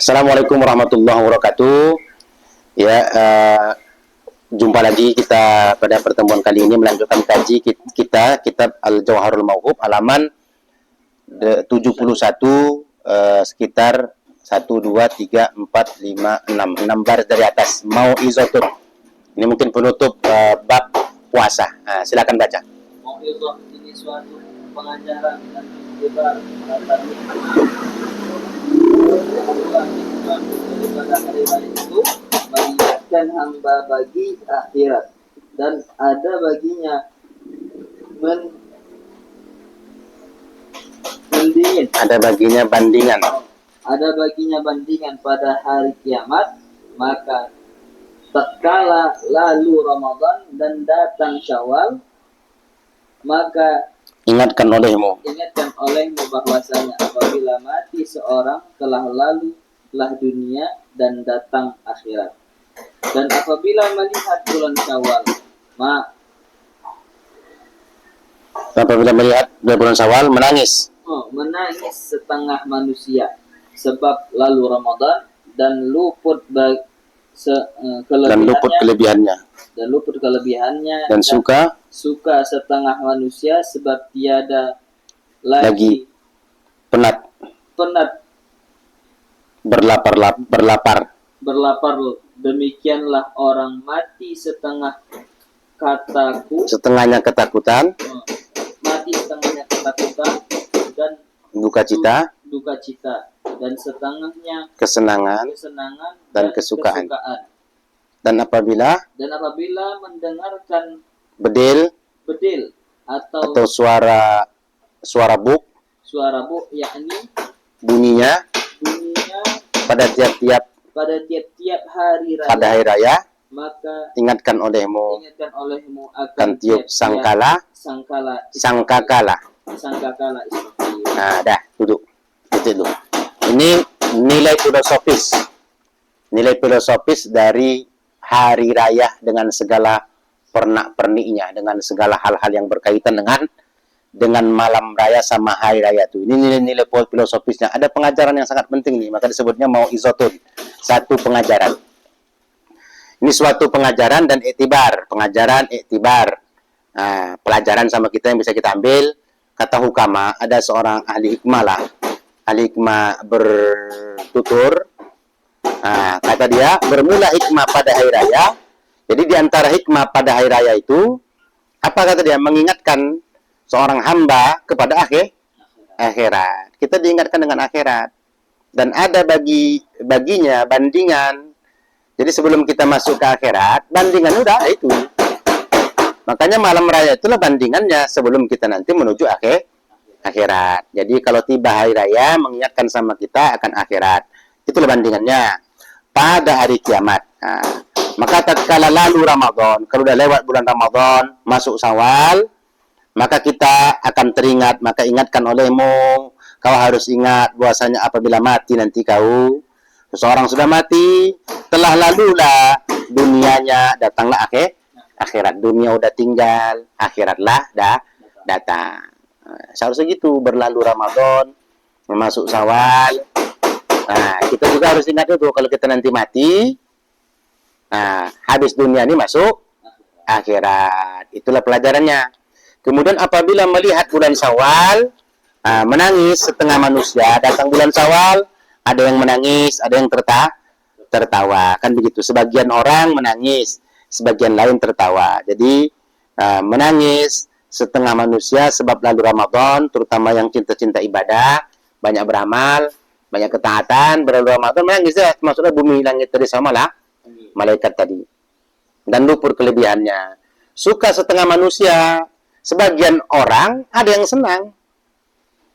Assalamualaikum warahmatullahi wabarakatuh. Ya, jumpa lagi kita pada pertemuan kali ini melanjutkan kaji kita kitab Al-Jauharul Mauhub halaman 71, sekitar 1 2 3 4 5 6 baris dari atas. Mau izotun. Ini mungkin penutup bab puasa. Silakan baca. Mau izot ini suatu pengajaran dan menyebar daripada hari raya itu mengingatkan hamba bagi akhirat, dan ada baginya bandingan pada hari kiamat. Maka tatkala lalu Ramadan dan datang Syawal, maka ingatkan olehmu bahwasanya apabila mati seorang telah dunia dan datang akhirat. Dan apabila melihat bulan Syawal menangis setengah manusia, sebab lalu Ramadan dan luput kelebihannya dan suka setengah manusia, sebab tiada lagi penat berlapar. Demikianlah orang mati setengahnya ketakutan dan duka cita, dan setengahnya kesenangan dan kesukaan. Dan apabila mendengarkan bedil atau suara buk, yakni bunyinya pada tiap-tiap hari raya, maka ingatkan olehmu akan tiup sangkakala. Nah, dah, duduk. Itu dulu. Ini nilai filosofis dari hari raya dengan segala pernak-perniknya, dengan segala hal-hal yang berkaitan dengan malam raya sama hari raya itu. Ini nilai-nilai filosofisnya. Ada pengajaran yang sangat penting nih, maka disebutnya mau izotun, satu pengajaran. Ini suatu pengajaran dan iktibar, pelajaran sama kita yang bisa kita ambil. Kata hukama, ada seorang ahli hikmah bertutur. Kata dia, bermula hikmah pada hari raya. Jadi di antara hikmah pada hari raya itu, apa kata dia? Mengingatkan seorang hamba kepada akhirat. Kita diingatkan dengan akhirat. Dan ada baginya bandingan. Jadi sebelum kita masuk ke akhirat, bandingan udah itu. Makanya malam raya itulah bandingannya sebelum kita nanti menuju akhirat. Jadi kalau tiba hari raya, mengingatkan sama kita akan akhirat. Itulah bandingannya pada hari kiamat. Maka tatkala lalu Ramadan, kalau udah lewat bulan Ramadan, masuk Syawal, maka kita akan teringat. Maka ingatkan olehmu, kau harus ingat bahwasanya apabila mati nanti kau, seseorang sudah mati, telah lalulah dunianya, datanglah akhirat. Dunia udah tinggal, akhiratlah datang. Seharusnya gitu, berlalu Ramadan, masuk Syawal. Kita juga harus ingat itu kalau kita nanti mati, habis dunia ini masuk akhirat. Itulah pelajarannya. Kemudian apabila melihat bulan Syawal, menangis setengah manusia. Datang bulan Syawal, ada yang menangis, ada yang tertawa. Kan begitu. Sebagian orang menangis, sebagian lain tertawa. Jadi menangis setengah manusia sebab lalu Ramadan, terutama yang cinta-cinta ibadah, banyak beramal, banyak ketaatan, berlalu Ramadan menangis ya. Maksudnya bumi langit tadi sama lah malaikat tadi. Dan luput kelebihannya. Suka setengah manusia. Sebagian orang ada yang senang.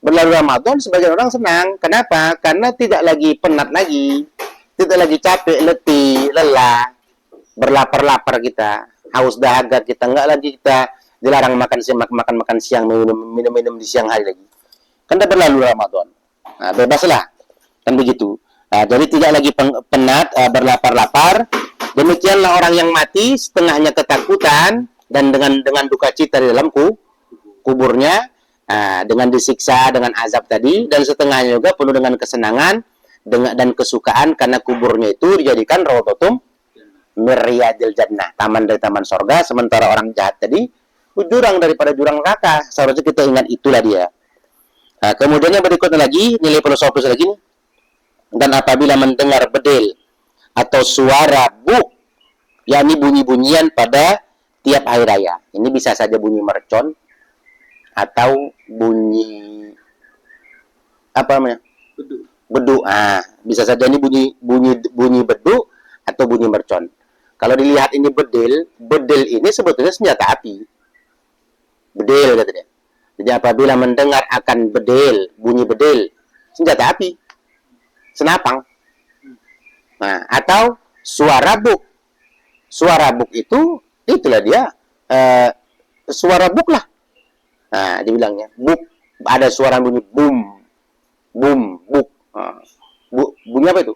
Berlalu Ramadan, sebagian orang senang. Kenapa? Karena tidak lagi penat lagi. Tidak lagi capek, letih, lelah. Berlapar-lapar kita. Haus dahaga kita. Enggak lagi kita dilarang makan siang, minum di siang hari lagi. Karena berlalu Ramadan. Bebaslah. Kan begitu. Jadi tidak lagi penat, berlapar-lapar. Demikianlah orang yang mati, setengahnya ketakutan dan dengan duka cita di dalam kuburnya, dengan disiksa dengan azab tadi, dan setengahnya juga penuh dengan kesenangan dengan dan kesukaan karena kuburnya itu dijadikan rawdatum miryadil jannah, taman dari taman sorga, sementara orang jahat tadi jurang daripada jurang neraka. Seharusnya kita ingat itulah dia. Nah, kemudian yang berikutnya lagi, nilai filosofis lagi nih. Dan apabila mendengar bedil atau suara buk, yakni bunyi-bunyian pada tiap hari raya. Ini bisa saja bunyi mercon atau bunyi apa namanya? Beduk. Bisa saja ini bunyi beduk atau bunyi mercon. Kalau dilihat ini bedil ini sebetulnya senjata api. Bedil kata dia. Jadi apabila mendengar akan bunyi bedil, senjata api, senapang. Nah, atau suara buk. Suara buk itu itulah dia suara buk lah. Nah, dibilangnya buk, ada suara bunyi bum, buk. Bunyi apa itu?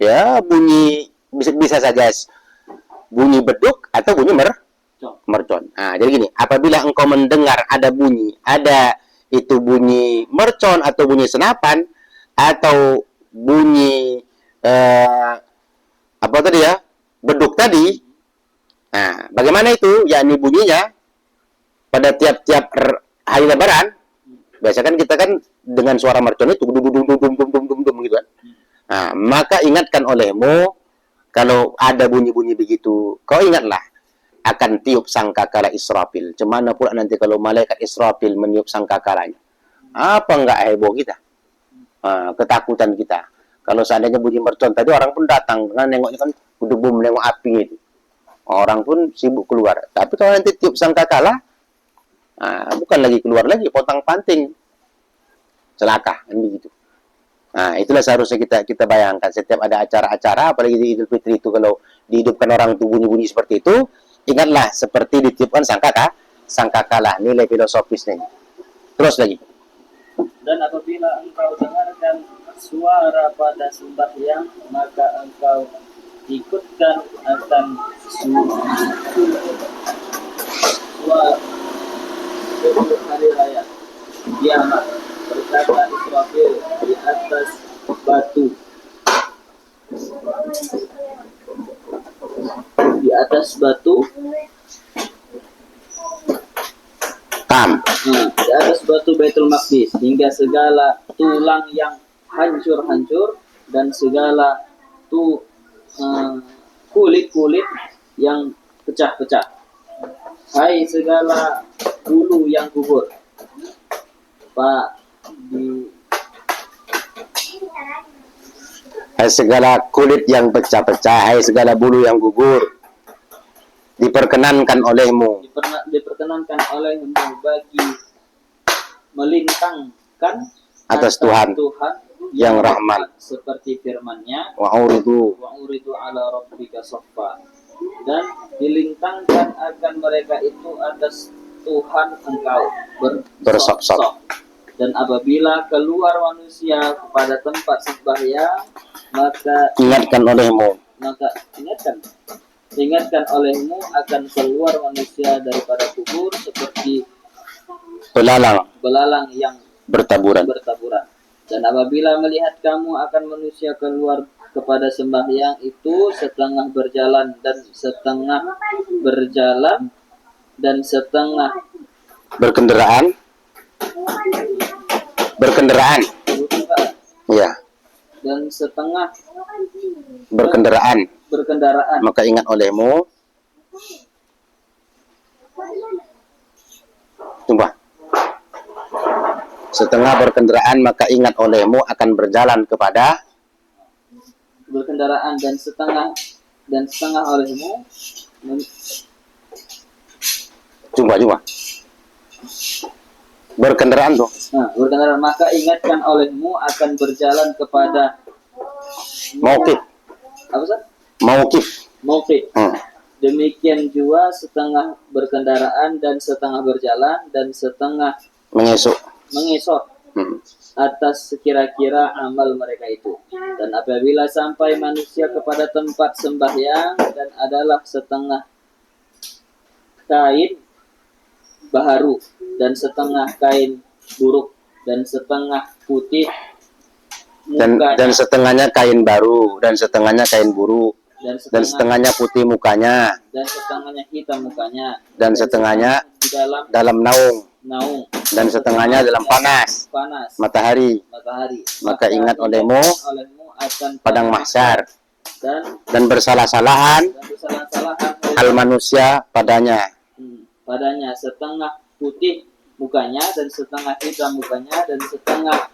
Ya, bunyi bisa saja bunyi beduk atau bunyi mercon. Nah, jadi gini, apabila engkau mendengar ada itu bunyi mercon atau bunyi senapan atau bunyi apa tadi ya? Beduk tadi. Nah, bagaimana itu? Yakni bunyinya pada tiap-tiap hari lebaran. Biasa kan kita kan dengan suara mercon itu dum gitu kan. Nah, maka ingatkan olehmu kalau ada bunyi-bunyi begitu, kau ingatlah akan tiup sangkakala Israfil. Cemana pula nanti kalau malaikat Israfil meniup sangkakalanya? Apa enggak heboh kita? Ketakutan kita. Kalau seandainya bunyi mercon tadi orang pun datang, kan nengoknya kan udah bom nengok api itu. Orang pun sibuk keluar. Tapi kalau nanti tiup sangkakala, bukan lagi keluar lagi, potong panting, celaka, kan begitu. Nah, itulah seharusnya kita bayangkan setiap ada acara-acara, apalagi di Idul Fitri itu kalau dihidupkan orang tuh bunyi-bunyi seperti itu, ingatlah seperti ditiupkan sangkakala, nilai filosofisnya. Terus lagi. Dan apabila engkau dengarkan suara pada sembahyang, maka engkau ikutkan akan suara hari raya kiamat, berkata Israfil di atas batu. Di atas batu. Di atas batu Baitul Maqdis, hingga segala tulang yang hancur-hancur dan segala kulit-kulit yang pecah-pecah. Hai segala bulu yang gugur. Pak Hai segala kulit yang pecah-pecah, hai segala bulu yang gugur, diperkenankan olehmu bagi melintangkan atas Tuhan yang rahman, seperti firman-Nya, wa uridu ala rabbika saffa, dan dilintangkan akan mereka itu atas Tuhan engkau bersop-sop. Dan apabila keluar manusia kepada tempat sembahyang, maka ingatkan olehmu akan keluar manusia daripada kubur seperti belalang yang bertaburan. Dan apabila melihat kamu akan manusia keluar kepada sembahyang itu setengah berjalan dan setengah berkendaraan. Ya. Dan setengah berkendaraan. Maka ingat olehmu. Coba. Setengah berkendaraan maka ingat olehmu akan berjalan kepada berkendaraan dan setengah olehmu. Coba. Berkendaraan tuh. Berkendaraan maka ingatkan olehmu akan berjalan kepada mauqif. Apa sih? Mauqif. Demikian juga setengah berkendaraan dan setengah berjalan dan setengah mengesok atas sekira-kira amal mereka itu. Dan apabila sampai manusia kepada tempat sembahyang dan adalah setengah kain baharu dan setengah kain buruk dan setengah putih dan setengahnya kain baru, dan setengahnya kain buruk, dan setengahnya putih mukanya, dan setengahnya hitam mukanya, dan setengahnya di dalam naung, naung, dan setengahnya dalam panas matahari. Maka ingat olehmu akan padang mahsyar dan bersalah-salahan al manusia padanya. Padanya setengah putih mukanya dan setengah hitam mukanya dan setengah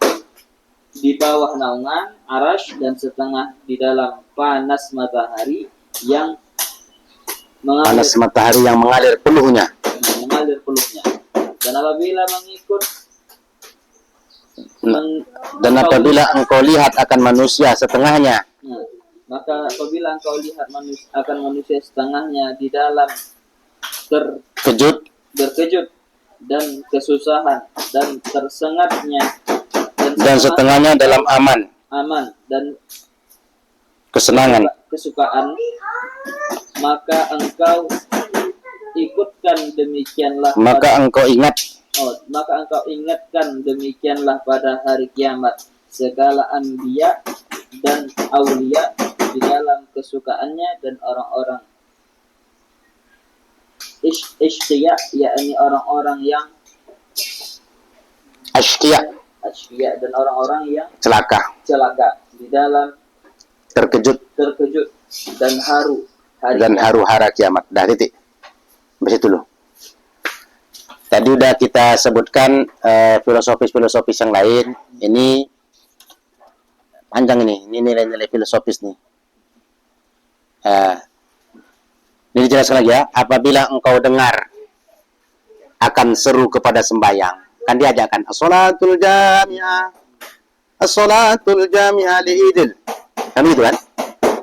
di bawah naungan arash dan setengah di dalam panas matahari yang mengalir peluhnya. Dan apabila mengikut Dan apabila engkau lihat akan manusia setengahnya, maka apabila engkau lihat akan manusia setengahnya di dalam berkejut dan kesusahan dan tersengatnya dan setengahnya dalam aman dan kesenangan, kesukaan, maka engkau ikutkan demikianlah maka engkau ingatkan demikianlah pada hari kiamat segala anbiya dan aulia di dalam kesukaannya dan orang-orang isyqiya, yakni orang-orang yang asyqiya dan orang-orang yang celaka di dalam terkejut dan haru hara kiamat. Dah titik. Sampai situ loh. Tadi udah kita sebutkan filosofis yang lain. Ini panjang ini nilai-nilai filosofis nih. Ini dijelaskan lagi ya. Apabila engkau dengar akan seru kepada sembahyang, kan diajarkan as-salatul jami'ah li'idil. Kan gitu kan?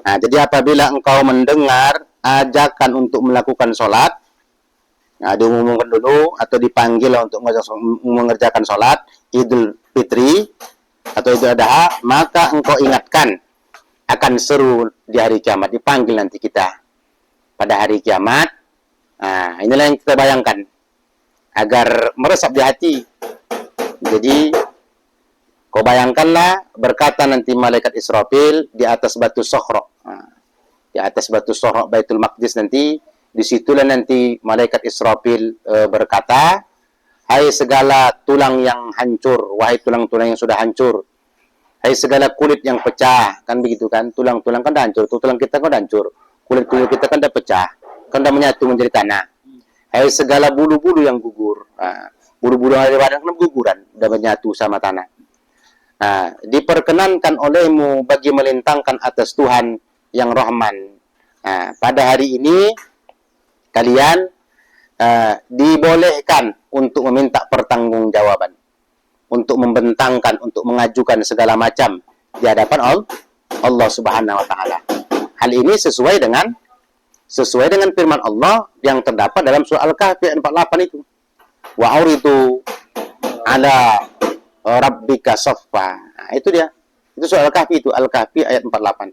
Nah, jadi apabila engkau mendengar ajakan untuk melakukan sholat, nah, diumumkan dulu atau dipanggil untuk mengerjakan sholat Idul Fitri atau Idul Adha, maka engkau ingatkan akan seru di hari kiamat. Dipanggil nanti kita pada hari kiamat. Nah, inilah yang kita bayangkan agar meresap di hati. Jadi kau bayangkanlah berkata nanti malaikat Israfil di atas batu Sokhro. Nah, di atas batu Sokhro Baitul Maqdis nanti, disitulah nanti malaikat Israfil berkata, hai segala tulang yang hancur, wahai tulang-tulang yang sudah hancur, hai segala kulit yang pecah, kan begitu kan, tulang-tulang kan dah hancur, tulang kita kan dah hancur, kulit-kulit kita kan dah pecah, kan dah menyatu menjadi tanah. Hai segala bulu-bulu yang gugur, bulu-bulu yang ada badan kan guguran, udah menyatu sama tanah. Nah, diperkenankan olehmu bagi melintangkan atas Tuhan yang Rahman. Nah, pada hari ini kalian dibolehkan untuk meminta pertanggungjawaban, untuk membentangkan, untuk mengajukan segala macam di hadapan Allah Subhanahu wa taala. Hal ini sesuai dengan firman Allah yang terdapat dalam surah Al-Kahfi ayat 48 itu. Wa auridu ala rabbika saffa. Nah, itu dia. Itu surah Al-Kahfi itu, Al-Kahfi ayat 48.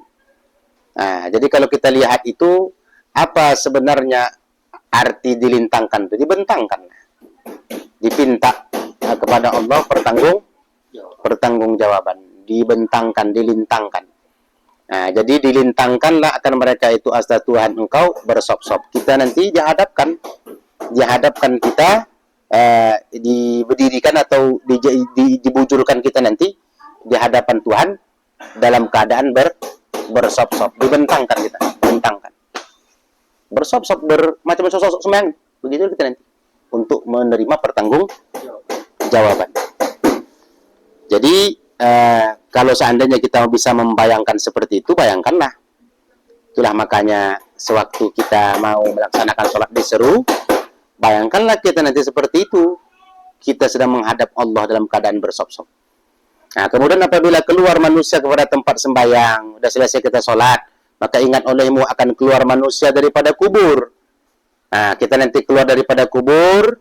Nah, jadi kalau kita lihat itu apa sebenarnya arti dilintangkan itu? Dibentangkan. Dipinta kepada Allah pertanggungjawaban. Dibentangkan, dilintangkan. Nah, jadi dilintangkanlah akan mereka itu asal Tuhan engkau bersop-sop. Kita nanti dihadapkan kita diberdirikan atau dibujurkan kita nanti di hadapan Tuhan dalam keadaan bersop-sop, dibentangkan kita, bentangkan. Bersop-sop macam sosok sembahyang. Begitu kita nanti untuk menerima pertanggungjawaban. Jadi kalau seandainya kita bisa membayangkan seperti itu, bayangkanlah. Itulah makanya sewaktu kita mau melaksanakan sholat diseru, bayangkanlah kita nanti seperti itu. Kita sedang menghadap Allah dalam keadaan bersop-sop. Nah, kemudian apabila keluar manusia kepada tempat sembahyang, sudah selesai kita sholat, maka ingat olehmu akan keluar manusia daripada kubur. Nah, kita nanti keluar daripada kubur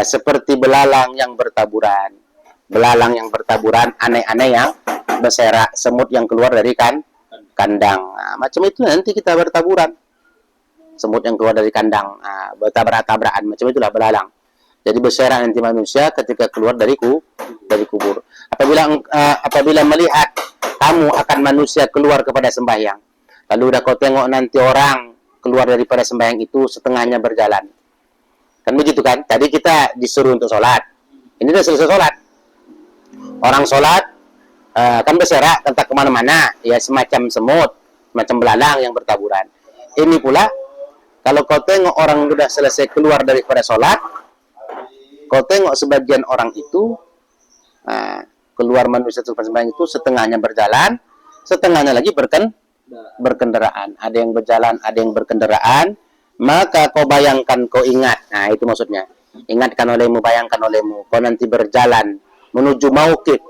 seperti belalang yang bertaburan. Belalang yang bertaburan, aneh-aneh yang berserak, semut yang keluar dari kandang. Nah, macam itu nanti kita bertaburan. Semut yang keluar dari kandang, bertabrak-tabrakan, macam itulah belalang. Jadi berserak nanti manusia ketika keluar dari kubur. Apabila melihat kamu akan manusia keluar kepada sembahyang, lalu udah kau tengok nanti orang keluar daripada sembahyang itu setengahnya berjalan. Kan begitu kan? Tadi kita disuruh untuk sholat. Ini udah selesai sholat. Orang sholat kan berserak entah kemana-mana, ya semacam semut, semacam belalang yang bertaburan. Ini pula, kalau kau tengok orang sudah selesai keluar daripada sholat, kau tengok sebagian orang itu keluar manusia sembahyang itu setengahnya berjalan, setengahnya lagi berkendaraan. Ada yang berjalan, ada yang berkendaraan. Maka kau bayangkan, kau ingat. Nah, itu maksudnya. Ingatkan olehmu, bayangkan olehmu. Kau nanti berjalan menuju Mauqif.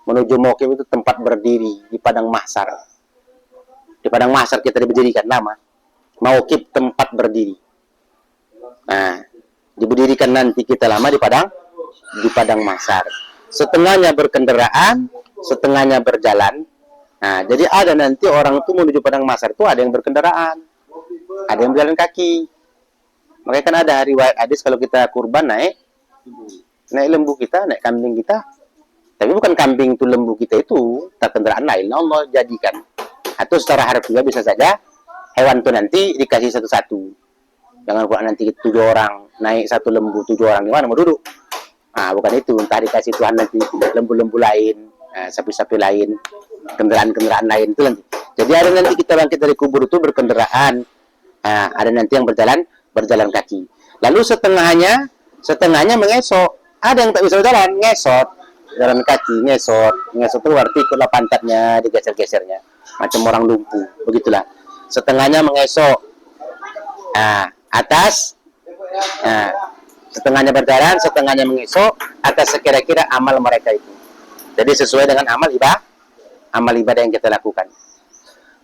Menuju Mauqif itu tempat berdiri di padang mahsyar. Di padang mahsyar kita diberdirikan nama. Mauqif tempat berdiri. Nah, diberdirikan nanti kita lama di padang mahsyar. Setengahnya berkendaraan, setengahnya berjalan. Nah, jadi ada nanti orang itu menuju padang mahsyar itu ada yang berkendaraan, ada yang berjalan kaki. Makanya kan ada riwayat hadis kalau kita kurban naik lembu kita, naik kambing kita. Tapi bukan kambing itu lembu kita itu, tak kendaraan lain. Allah jadikan. Atau secara harfiah bisa saja hewan itu nanti dikasih satu-satu. Jangan pula nanti 7 orang naik satu lembu, 7 orang gimana mau duduk? Nah, bukan itu. Entah dikasih Tuhan nanti lembu-lembu lain, sapi-sapi lain, kendaraan-kendaraan lain itu nanti. Jadi ada nanti kita bangkit dari kubur itu berkendaraan. Ada nanti yang berjalan kaki. Lalu setengahnya mengesok. Ada yang tak bisa berjalan, ngesot. Jalan kaki, ngesot itu berarti ikutlah pantatnya, digeser-gesernya. Macam orang lumpuh, begitulah. Setengahnya mengesok. Atas, setengahnya berjalan, setengahnya mengesok, atas sekira-kira amal mereka itu. Jadi sesuai dengan amal ibadah yang kita lakukan.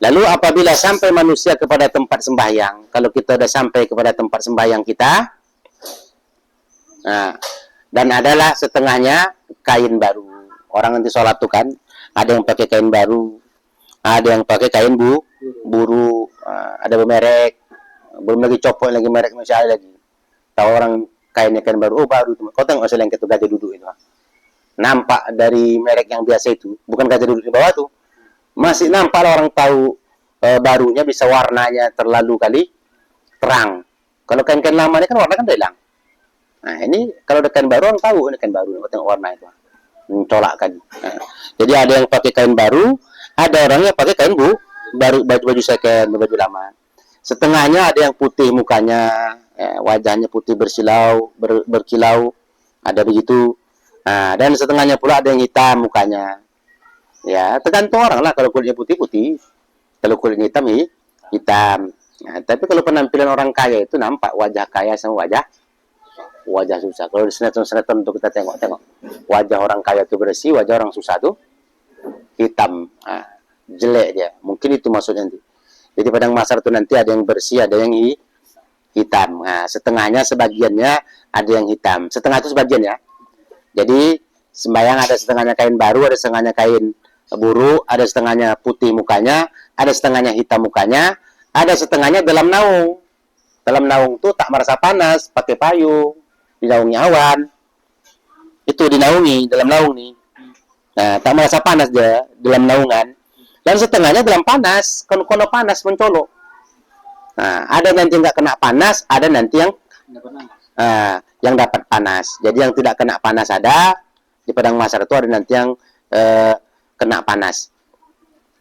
Lalu apabila sampai manusia kepada tempat sembahyang, kalau kita sudah sampai kepada tempat sembahyang kita, dan adalah setengahnya kain baru. Orang nanti sholat tuh kan, ada yang pakai kain baru, ada yang pakai kain buru, ada bermerek, belum lagi copot lagi merek masya Allah lagi. Tahu orang kainnya kain baru, baru itu. Kau tengok selengket itu gajah duduk itu. Nampak dari merek yang biasa itu, bukan gajah duduk di bawah tuh. Masih nampak orang tahu barunya bisa warnanya terlalu kali terang. Kalau kain-kain lama ini kan warna kan udah hilang. Nah ini kalau ada kain baru orang tahu ini kain baru. Kau tengok warna itu, mencolak kan. Jadi ada yang pakai kain baru, ada orang yang pakai kain baru, baju second, baju lama. Setengahnya ada yang putih mukanya, wajahnya putih berkilau, ada begitu. Dan setengahnya pula ada yang hitam mukanya. Ya, tergantung orang lah. Kalau kulitnya putih, kalau kulitnya hitam. Nah, tapi kalau penampilan orang kaya itu nampak wajah kaya sama wajah susah. Kalau di sinetron untuk kita tengok wajah orang kaya itu bersih, wajah orang susah tuh hitam, jelek dia. Mungkin itu maksudnya nanti. Jadi padang mahsyar itu nanti ada yang bersih, ada yang hitam. Nah, setengahnya sebagiannya ada yang hitam. Setengah itu sebagian ya. Jadi sembahyang ada setengahnya kain baru, ada setengahnya kain buru, ada setengahnya putih mukanya, ada setengahnya hitam mukanya, ada setengahnya dalam naung. Dalam naung itu tak merasa panas, pakai payung, dinaungi awan. Itu dinaungi dalam naung nih. Nah, tak merasa panas dia dalam naungan. Dan setengahnya dalam panas, kono panas mencolok. Nah, ada nanti nggak kena panas, ada nanti yang dapat panas. Jadi yang tidak kena panas ada di padang mahsyar itu, ada nanti yang kena panas.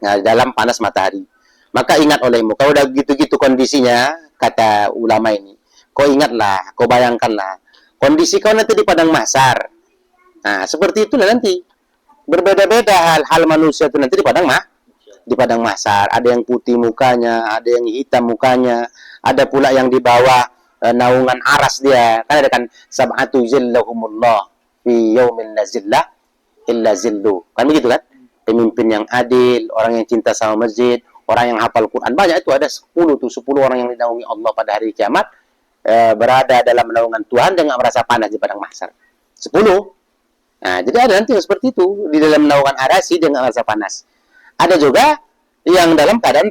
Nah, dalam panas matahari. Maka ingat olehmu, kalau udah gitu-gitu kondisinya, kata ulama ini, kau ingatlah, kau bayangkanlah kondisi kau nanti di padang mahsyar. Nah, seperti itulah nanti. Berbeda-beda hal manusia itu nanti di padang mahsyar. Ada yang putih mukanya, ada yang hitam mukanya, ada pula yang di bawah naungan aras dia. Kan ada kan sab'atu zillahumullah fi yaumin la zillah illa zillu. Kan begitu kan? Pemimpin yang adil, orang yang cinta sama masjid, orang yang hafal Quran. Banyak itu, ada 10 orang yang dinaungi Allah pada hari kiamat, berada dalam naungan Tuhan dengan merasa panas di padang mahsyar. 10. Nah, jadi ada nanti yang seperti itu, di dalam naungan arasi dengan merasa panas. Ada juga yang dalam keadaan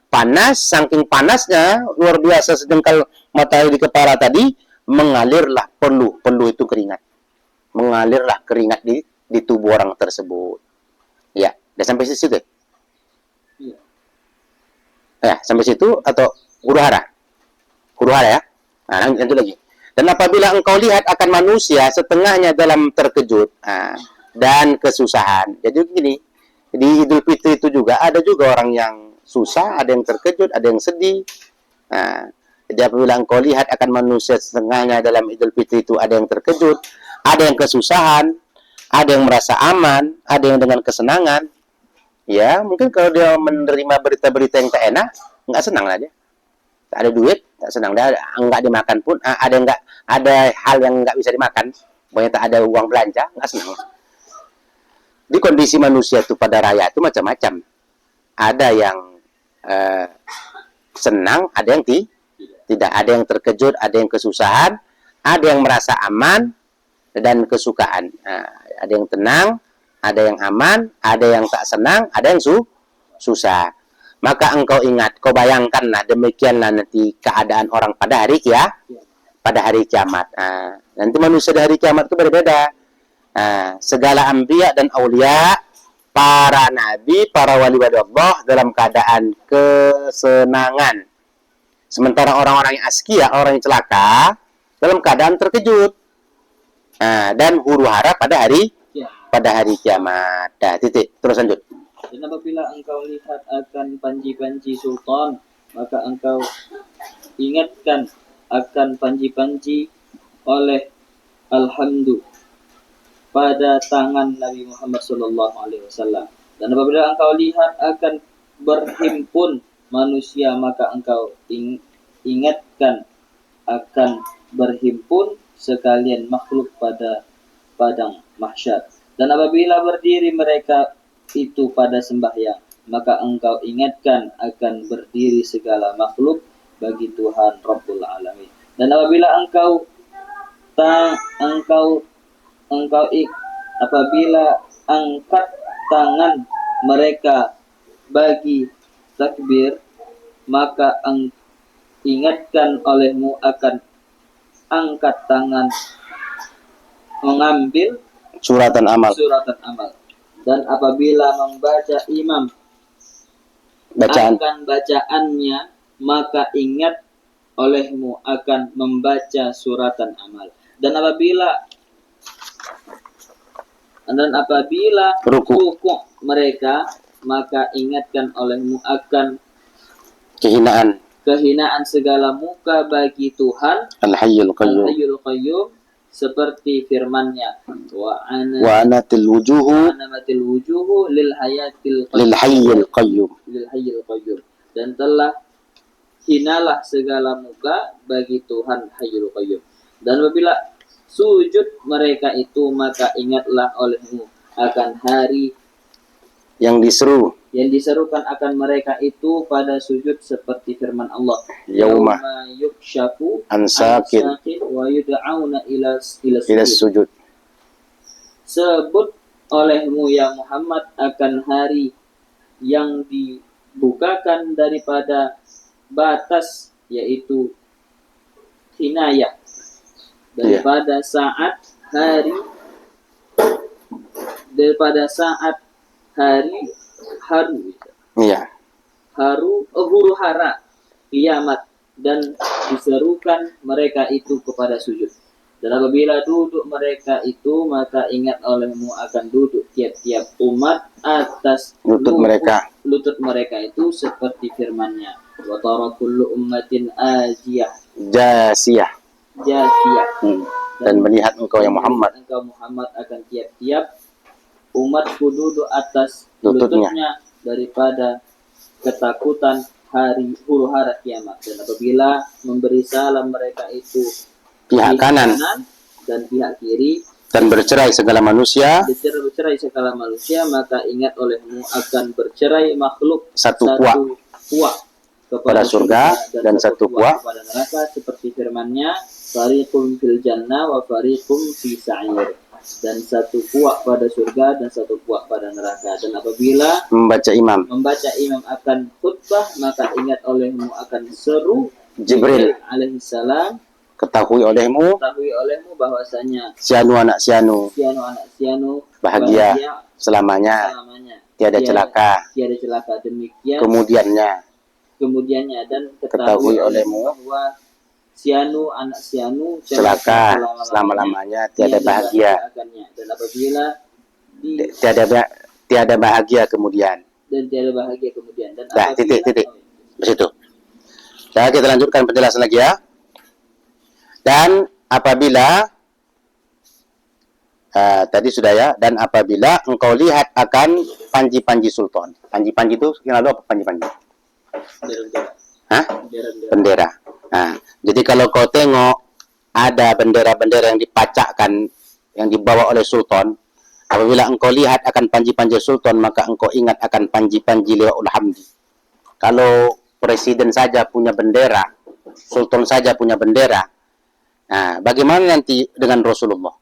panas, saking panasnya luar biasa, sejengkal matahari di kepala tadi, mengalirlah peluh itu keringat. Mengalirlah keringat di tubuh orang tersebut. Ya, udah sampai situ. Iya. Ya, sampai situ atau huru hara? Huru hara ya. Nah, lanjut lagi. Dan apabila engkau lihat akan manusia setengahnya dalam terkejut dan kesusahan. Jadi gini, di Idul Fitri itu juga ada juga orang yang susah, ada yang terkejut, ada yang sedih. Nah, jadi apabila engkau lihat akan manusia setengahnya dalam Idul Fitri itu ada yang terkejut, ada yang kesusahan, ada yang merasa aman, ada yang dengan kesenangan. Ya, mungkin kalau dia menerima berita-berita yang tak enak, nggak senang lah dia. Tak ada duit, tak senang dia. Nggak dimakan pun, ada hal yang nggak bisa dimakan. Pokoknya tak ada uang belanja, nggak senang. Di kondisi manusia itu pada raya itu macam-macam. Ada yang senang, ada yang tidak. Ada yang terkejut, ada yang kesusahan, ada yang merasa aman dan kesukaan. Ada yang tenang, ada yang aman, ada yang tak senang, ada yang susah. Maka engkau ingat, kau bayangkanlah demikianlah nanti keadaan orang pada hari pada hari kiamat. Nanti manusia di hari kiamat itu berbeda. Segala anbiya dan aulia, para nabi, para wali-wali Allah dalam keadaan kesenangan. Sementara orang-orang yang askia, orang yang celaka, dalam keadaan terkejut. Dan huru hara pada hari kiamat. Titik. Terus lanjut. Dan apabila engkau lihat akan panji-panji sultan, maka engkau ingatkan akan panji-panji oleh alhamdu pada tangan Nabi Muhammad SAW. Dan apabila engkau lihat akan berhimpun manusia, maka engkau ingatkan akan berhimpun sekalian makhluk pada padang mahsyar. Dan apabila berdiri mereka itu pada sembahyang, maka engkau ingatkan akan berdiri segala makhluk bagi Tuhan Rabbul Alamin. Dan apabila apabila angkat tangan mereka bagi takbir, maka ingatkan olehmu akan angkat tangan mengambil suratan amal. Dan apabila membaca imam akan bacaannya, maka ingat olehmu akan membaca suratan amal. Dan apabila rukuk mereka, maka ingatkan olehmu akan kehinaan segala muka bagi Tuhan Al-Hayyul Qayyum, seperti firman-Nya, wa anatil wujuhu lil Hayyil Qayyum. Dan telah hinalah segala muka bagi Tuhan Hayyul Qayyum. Dan apabila sujud mereka itu, maka ingatlah olehmu akan hari yang diserukan akan mereka itu pada sujud, seperti firman Allah, yauma yukshafu an saqin wa yud'auna ila sujud. Sebut olehmu ya Muhammad akan hari yang dibukakan daripada batas, yaitu hinayah, daripada saat hari huru hara kiamat, dan diserukan mereka itu kepada sujud. Dan apabila duduk mereka itu, maka ingat olehmu akan duduk tiap-tiap umat atas lutut mereka itu, seperti firman-Nya, wa tara kullu ummatin jasiyah. Dan melihat engkau yang Muhammad akan tiap-tiap umatku duduk atas lututnya daripada ketakutan hari huru hara kiamat. Dan apabila memberi salam mereka itu pihak kanan dan pihak kiri, dan bercerai segala manusia, maka ingat olehmu akan bercerai makhluk satu puak kepada surga dan satu puak kepada neraka, seperti firman-Nya, fariqum fil jannah wa fariqum fi sa'ir. Dan satu puak pada surga dan satu puak pada neraka. Dan apabila membaca imam akan khutbah, maka ingat olehmu akan seru Jibril alaihissalam Ketahui olehmu bahwasanya sianu anak sianu anak Sianu bahagia selamanya, selamanya. tiada celaka Tiada celaka. Demikian kemudiannya dan ketahui olehmu bahwa Sianu anak Sianu celaka selama-lamanya, tiada bahagia akannya. Dan apabila tiada bahagia kemudian. Dan Dah, titik di situ. Nah, kita lanjutkan penjelasan lagi ya. Dan apabila tadi sudah ya, dan apabila engkau lihat akan panji-panji sultan. Panji-panji itu yang lalu apa panji-panji? Hah? Bendera. Nah, jadi kalau kau tengok ada bendera-bendera yang dipacakkan, yang dibawa oleh sultan, apabila engkau lihat akan panji-panji sultan, maka engkau ingat akan panji-panji liwaul hamdi. Kalau presiden saja punya bendera, sultan saja punya bendera, nah, bagaimana nanti dengan Rasulullah?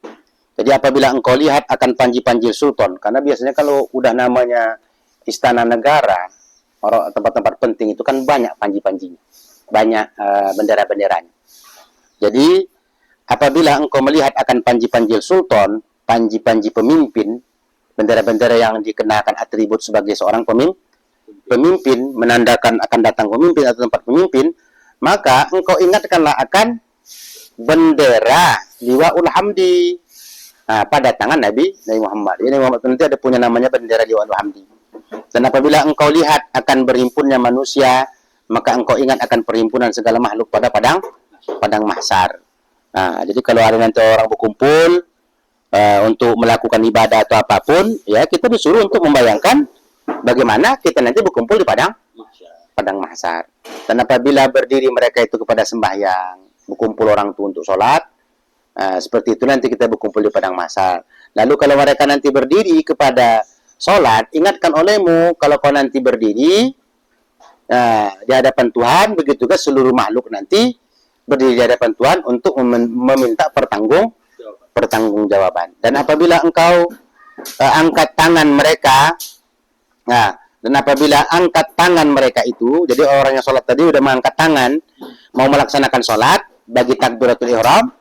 Jadi apabila engkau lihat akan panji-panji sultan, karena biasanya kalau udah namanya istana negara, orang tempat-tempat penting itu kan banyak panji-panjinya, banyak bendera-benderanya. Jadi apabila engkau melihat akan panji-panji sultan, panji-panji pemimpin, bendera-bendera yang dikenakan atribut sebagai seorang pemimpin, menandakan akan datang pemimpin atau tempat pemimpin, maka engkau ingatkanlah akan bendera liwaul hamdi pada tangan Nabi Muhammad. Jadi Nabi Muhammad nanti ada punya namanya bendera liwaul hamdi. Dan apabila engkau lihat akan berhimpunnya manusia, maka engkau ingat akan perhimpunan segala makhluk pada padang mahsyar. Nah, jadi kalau ada nanti orang berkumpul untuk melakukan ibadah atau apapun, ya kita disuruh untuk membayangkan bagaimana kita nanti berkumpul di padang mahsyar. Dan apabila berdiri mereka itu kepada sembahyang, berkumpul orang itu untuk sholat, seperti itu nanti kita berkumpul di padang mahsyar. Lalu kalau mereka nanti berdiri kepada sholat, ingatkan olehmu kalau kau nanti berdiri di hadapan Tuhan, begitu juga seluruh makhluk nanti berdiri di hadapan Tuhan untuk meminta pertanggungjawaban. Dan apabila engkau angkat tangan mereka, dan apabila angkat tangan mereka itu, jadi orang yang sholat tadi udah mengangkat tangan, mau melaksanakan sholat bagi takbiratul ihram,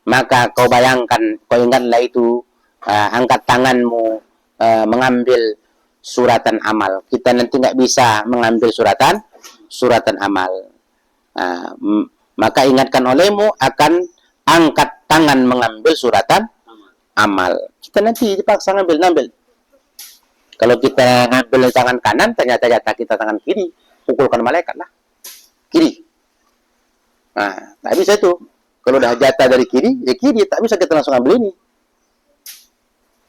maka kau bayangkan, kau ingatlah itu, angkat tanganmu mengambil suratan amal. Kita nanti nggak bisa mengambil suratan amal. Maka ingatkan olehmu akan angkat tangan mengambil suratan amal. Kita nanti dipaksa ngambil. Kalau kita ngambil tangan kanan, ternyata jatah kita tangan kiri, pukulkan malaikat lah. Kiri. Nah, tak bisa itu. Kalau udah jatah dari kiri, ya kiri. Tak bisa kita langsung ambil ini.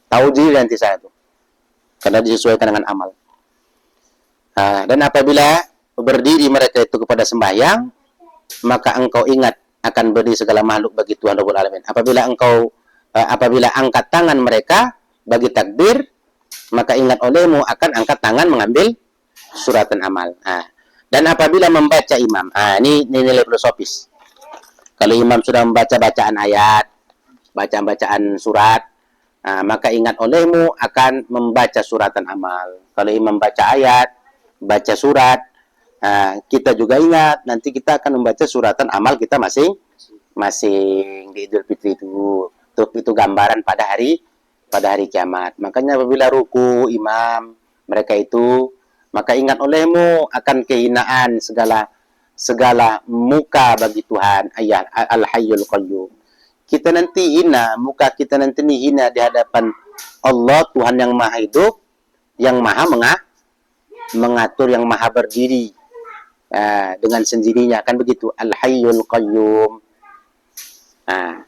Tahu diri nanti saya itu. Karena disesuaikan dengan amal. Dan apabila berdiri mereka itu kepada sembahyang, maka engkau ingat akan berdiri segala makhluk bagi Tuhan Rabbul Alamin. Apabila angkat tangan mereka bagi takbir, maka ingat olehmu akan angkat tangan mengambil suratan amal. Dan apabila membaca imam, ini nilai filosofis. Kalau imam sudah membaca bacaan ayat, bacaan surat, maka ingat olehmu akan membaca suratan amal. Kalau imam baca ayat, baca surat, kita juga ingat nanti kita akan membaca suratan amal kita masing-masing di Idul Fitri itu. Itu gambaran pada hari kiamat. Makanya apabila ruku imam mereka itu, maka ingat olehmu akan kehinaan segala muka bagi Tuhan, ayat Al-Hayyul Qayyum. Kita nanti hina, muka kita nanti hina di hadapan Allah, Tuhan yang maha hidup, yang maha mengatur, yang maha berdiri dengan sendirinya, kan begitu, Al-Hayyul Qayyum.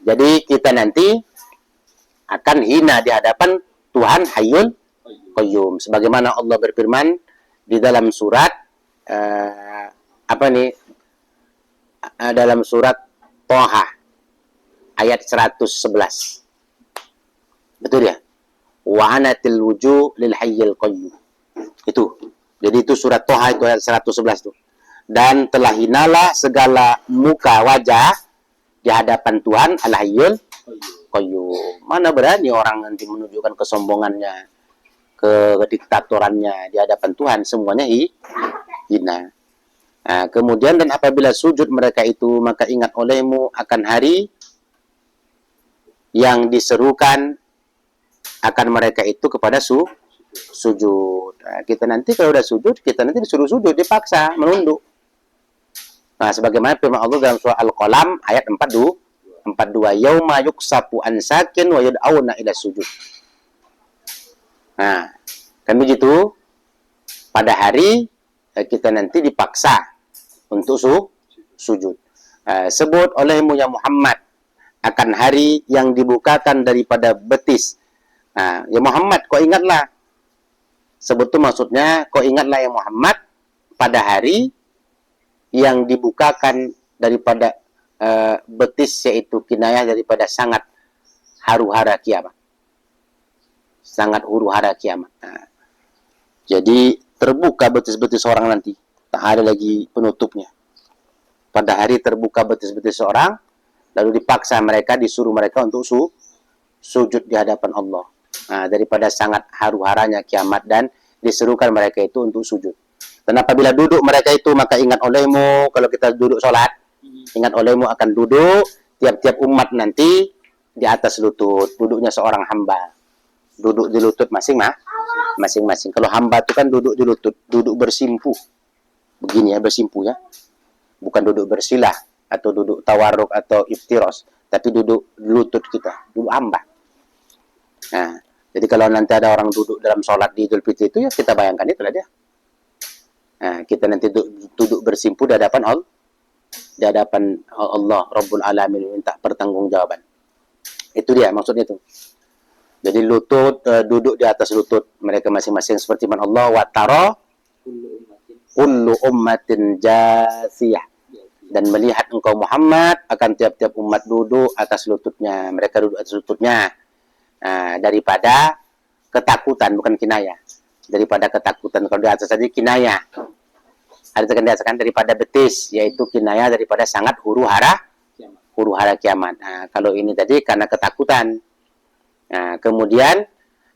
Jadi kita nanti akan hina di hadapan Tuhan Hayyul Qayyum. Sebagaimana Allah berfirman di dalam surat dalam surat Thaha ayat 111. Betul ya? Wa anatil wujuh lil hayyil qayyum. Itu. Jadi itu surat Thaha itu ayat 111 tuh. Dan telah hinalah segala muka wajah di hadapan Tuhan Al-Hayyul Qayyum. Mana berani orang nanti menunjukkan kesombongannya, kediktatorannya di hadapan Tuhan, semuanya hina. Kemudian dan apabila sujud mereka itu, maka ingat olehmu akan hari yang diserukan akan mereka itu kepada sujud. Kita nanti kalau udah sujud, kita nanti disuruh sujud, dipaksa, menunduk. Sebagaimana firman Allah dalam surah Al-Qalam ayat 42, yauma yuksafu an sakin wa yud'auna ila sujud. Kan begitu. Pada hari kita nanti dipaksa untuk sujud. Sebut olehmu ya Muhammad akan hari yang dibukakan daripada betis. Ya Muhammad, kau ingatlah. Sebut itu maksudnya, kau ingatlah ya Muhammad pada hari yang dibukakan daripada betis, yaitu kinayah daripada sangat haru-hara kiamat. Sangat huru-hara kiamat. Jadi terbuka betis-betis orang nanti. Tak ada lagi penutupnya. Pada hari terbuka betis-betis orang, lalu dipaksa mereka, disuruh mereka untuk sujud di hadapan Allah. Daripada sangat haru-haranya kiamat, dan diserukan mereka itu untuk sujud. Dan apabila duduk mereka itu, maka ingat olehmu, kalau kita duduk sholat, ingat olehmu akan duduk, tiap-tiap umat nanti di atas lutut, duduknya seorang hamba. Duduk di lutut masing-masing. Kalau hamba itu kan duduk di lutut, duduk bersimpu. Begini ya, bersimpu ya. Bukan duduk bersilah, atau duduk tawarruk, atau iftiros. Tapi duduk lutut kita, duduk hamba. Jadi kalau nanti ada orang duduk dalam sholat di Idul Fitri itu, ya kita bayangkan itulah dia. Kita nanti duduk bersimpu di hadapan Allah. Di hadapan Allah, Rabbul Alamin, minta pertanggungjawaban. Itu dia, maksudnya itu. Jadi lutut, duduk di atas lutut mereka masing-masing seperti firman Allah, wa tara kullu ummatin jasiyah. Dan melihat engkau Muhammad akan tiap-tiap umat duduk atas lututnya. Mereka duduk atas lututnya. Daripada ketakutan, bukan kinayah. Daripada ketakutan. Kalau di atas tadi kinayah. Ada kan daripada betis, yaitu kinayah daripada sangat huru-hara kiamat. Kalau ini tadi karena ketakutan. Kemudian,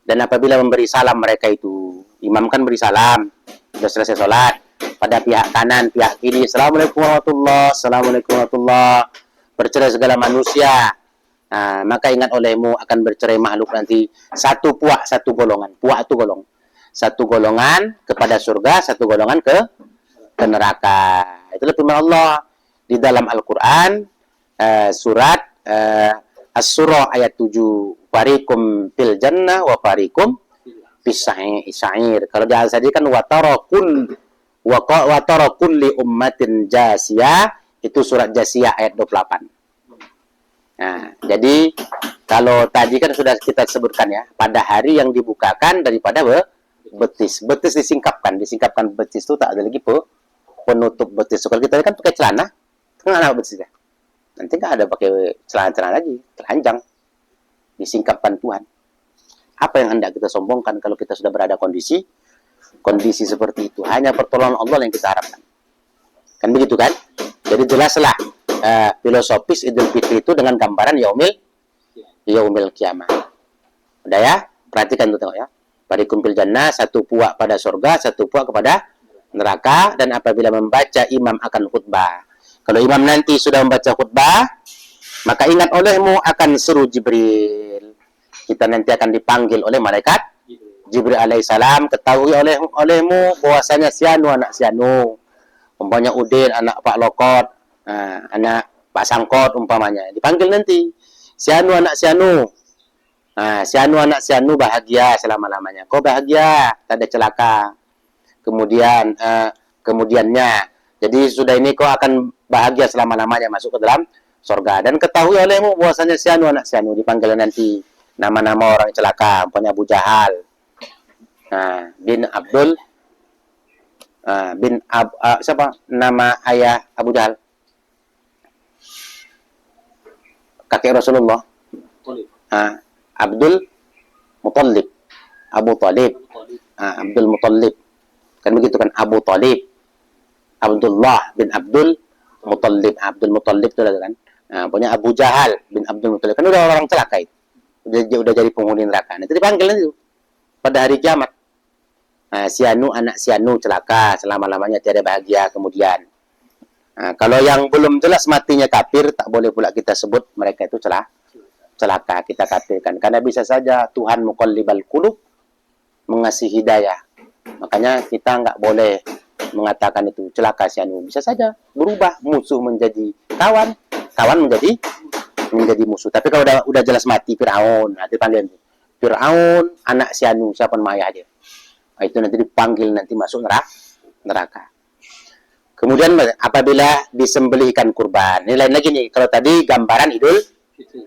dan apabila memberi salam mereka itu, imam kan beri salam, sudah selesai sholat, pada pihak kanan, pihak kiri, Assalamualaikum warahmatullah, bercerai segala manusia. Maka ingat olehmu akan bercerai makhluk nanti, satu puak, satu golongan. Puak itu golong. Satu golongan kepada surga, satu golongan ke neraka. Itulah firman Allah di dalam Al-Quran, surat As-Surah ayat 7. Farikum fil jannah wa farikum fis sa'ir. Kalau di ayat tadi kan wa tara kulli ummatin jasiyah, itu surat Jasiyah ayat 28. Jadi kalau tadi kan sudah kita sebutkan ya, pada hari yang dibukakan daripada betis. Betis disingkapkan betis itu tak ada lagi penutup betis. Kalau kita kan pakai celana, kan ada betis ya. Nanti nggak ada pakai celana lagi, telanjang. Disingkapkan Tuhan. Apa yang hendak kita sombongkan kalau kita sudah berada kondisi seperti itu? Hanya pertolongan Allah yang kita harapkan. Kan begitu kan? Jadi jelaslah filosofis Idul Fitri itu dengan gambaran yaumil kiamah. Udah ya? Perhatikan tuh tengok ya. Farikum fil jannah, satu puak pada surga, satu puak kepada neraka. Dan apabila membaca imam akan khutbah. Kalau imam nanti sudah membaca khutbah, maka ingat olehmu akan seru Jibril. Kita nanti akan dipanggil oleh malaikat Jibril alaihissalam. Ketahui olehmu bahwasanya sianu anak sianu, umpamanya Udin anak Pak Lokot, anak Pak Sangkot umpamanya, dipanggil nanti sianu anak sianu. Sianu anak sianu bahagia selama-lamanya. Kau bahagia, tak ada celaka. Kemudiannya, jadi sudah ini kau akan bahagia selama-lamanya masuk ke dalam surga. Dan ketahui olehmu bahwasanya sianu anak sianu, dipanggil nanti nama-nama orang celaka, umpamanya Abu Jahal, bin Abdul, siapa nama ayah Abu Jahal? Kakek Rasulullah. Abdul Muttalib, Abu Talib, Abdul Muttalib, kan begitu kan, Abu Talib, Abdullah bin Abdul Muttalib itu kan. Punya Abu Jahal bin Abdul Muttalib, kan udah orang celaka itu, udah jadi penghuni neraka. Nanti dipanggil nanti pada hari kiamat. Sianu anak sianu celaka selama-lamanya tiada bahagia. Kemudian Nah, kalau yang belum jelas matinya kafir, tak boleh pula kita sebut mereka itu celaka, kita kafirkan. Karena bisa saja Tuhan muqallibal qulub mengasih hidayah. Makanya kita nggak boleh mengatakan itu celaka si anu. Bisa saja berubah musuh menjadi kawan, kawan menjadi musuh. Tapi kalau udah jelas mati Firaun, nanti panggil Firaun anak si anu, siapa nama ayah dia. Nah, itu nanti dipanggil, nanti masuk neraka. Kemudian apabila disembelihkan kurban, ini lain lagi nih. Kalau tadi gambaran Idul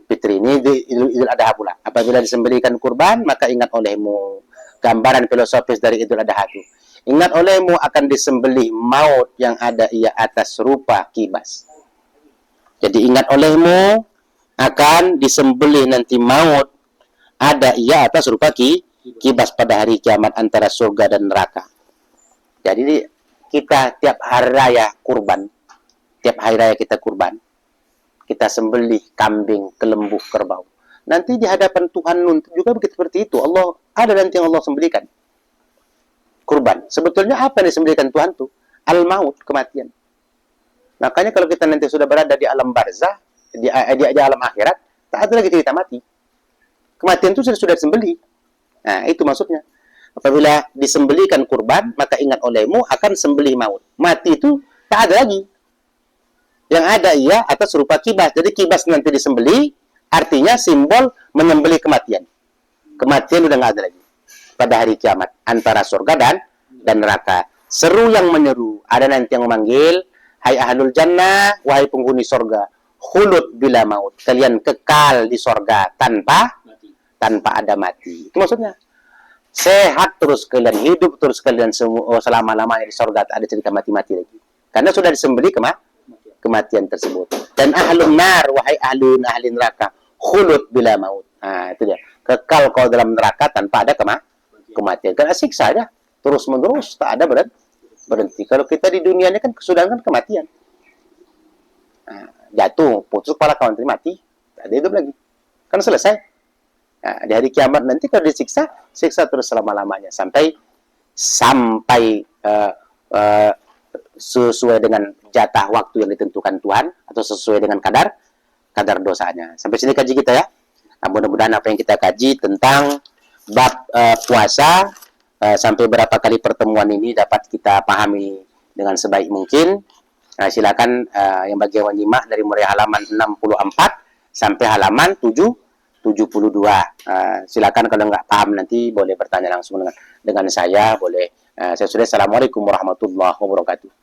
Fitri, ini Idul Adha pula. Apabila disembelihkan kurban, maka ingat olehmu. Gambaran filosofis dari Idul Adha itu. Ingat olehmu akan disembelih maut yang ada ia atas rupa kibas. Jadi ingat olehmu akan disembelih nanti maut ada ia atas rupa kibas pada hari kiamat antara surga dan neraka. Jadi kita tiap hari raya kurban, tiap hari raya kita kurban, kita sembelih kambing, kelembu, kerbau. Nanti di hadapan Tuhan juga begitu seperti itu. Allah ada nanti yang Allah sembelihkan kurban. Sebetulnya apa yang disembelihkan Tuhan tuh? Al-maut, kematian. Makanya kalau kita nanti sudah berada di alam barzah, di alam akhirat, tak ada lagi cerita mati. Kematian itu sudah disembelih. Nah, itu maksudnya. Apabila disembelihkan kurban, maka ingat olehmu akan sembelih maut. Mati itu tak ada lagi. Yang ada ia atas rupa kibas. Jadi kibas nanti disembelih, artinya simbol menyembelih kematian. Kematian udah nggak ada lagi. Pada hari kiamat, antara surga dan neraka. Seru yang menyeru. Ada nanti yang memanggil, hai ahlul jannah, wahai penghuni surga, khulud bila maut. Kalian kekal di surga tanpa ada mati. Itu maksudnya. Sehat terus kalian, hidup terus kalian semua selama-lamanya di surga, tak ada cerita mati-mati lagi. Karena sudah disembelih kematian tersebut. Dan ahlun nar, wahai ahlun ahli neraka, khulud bila maut. Nah, itu dia. Kekal kau dalam neraka tanpa ada kematian. Karena siksa aja terus-menerus, tak ada berhenti. Kalau kita di dunia ini kan kesudahan kematian. Nah, jatuh, putus kepala kawan mati, tak ada hidup lagi. Kan selesai. Nah, di hari kiamat nanti kalau disiksa, siksa terus selama-lamanya sampai sesuai dengan jatah waktu yang ditentukan Tuhan atau sesuai dengan kadar dosanya. Sampai sini kaji kita ya. Nah, mudah-mudahan apa yang kita kaji tentang bab puasa sampai berapa kali pertemuan ini dapat kita pahami dengan sebaik mungkin. Nah, silakan yang bagi yang menyimak dari mulai halaman 64 sampai halaman 72. Silakan kalau nggak paham nanti boleh bertanya langsung dengan saya, boleh. Saya sudah. Assalamualaikum warahmatullahi wabarakatuh.